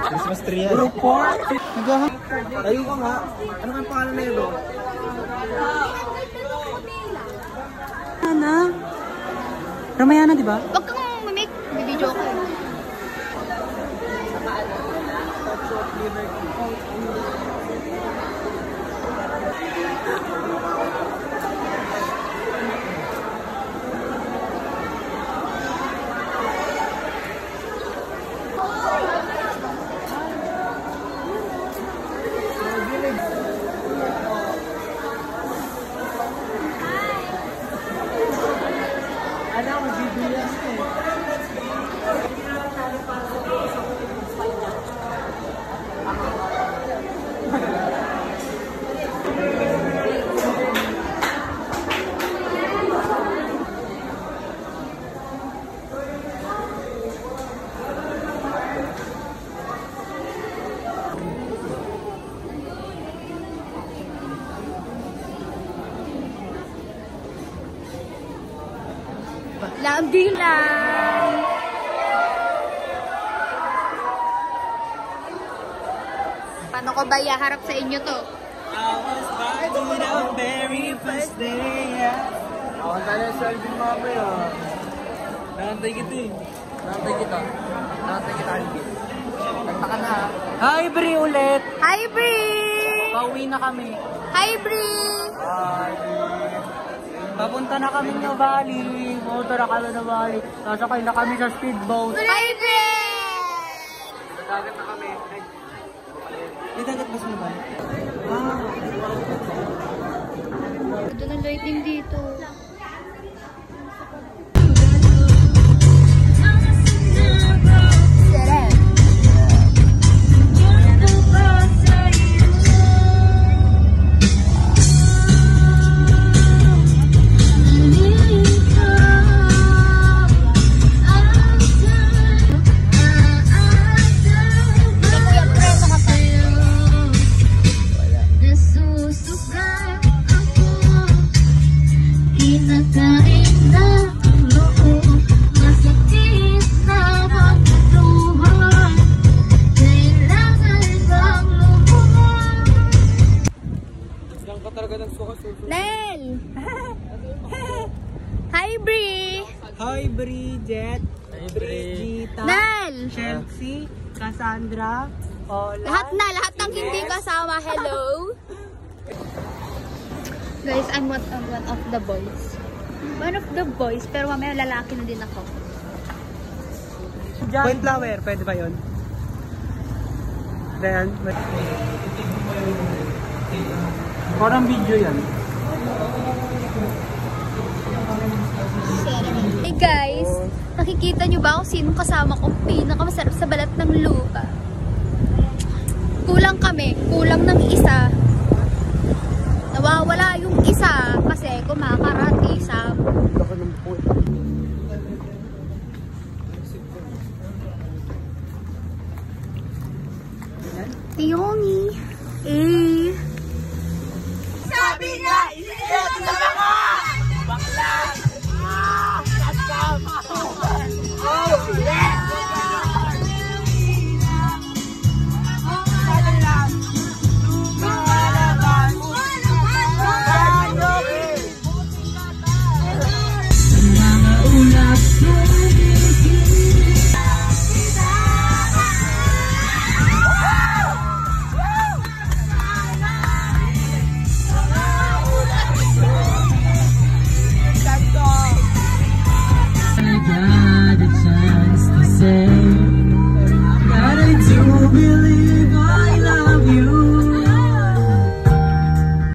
Christmas tree yan. Report! Tayo ka nga. Ano kang pangalan na ito? Ramayana. Ramayana, di ba? Huwag kang mamik. Bibidyo ko eh. Lambing lang! Paano ko ba iharap sa inyo to? I was back to the very first day. Ako tayo sa Alvin mamaya. Nantay kita eh. Nantay kita. Nantay kita Alvin. Nagtaka na ha. Hi Bri ulit! Hi Bri! Pauwi na kami. Hi Bri! Hi! Papunta na kami ng Valley. Pumunta na kami ng Valley. Sasakay na kami sa speedboat. Hi Bri! Dagat na kami. May dagat ba sa naman? Ah! Doon ang lighting dito. Nel! Hi Bri! Hi Bridget! Hi Bridget! Nel! Chelsea, Cassandra, Ola. Lahat ng hindi kasama. Hello! Guys, I'm one of the boys. One of the boys, pero mamaya lalaki na din ako. Point flower, pwede ba yun? Then, parang video yan. Hey guys, nakikita nyo ba kung sinong kasama kong pinakamasarap sa balat ng lupa? Kulang kami, kulang ng isa. Nawawala yung isa kasi kumakarati sa Tiyongi. Eh. Sabi nga, isinod na ako! Bakla! Kasama! Oh, yes! That I do believe.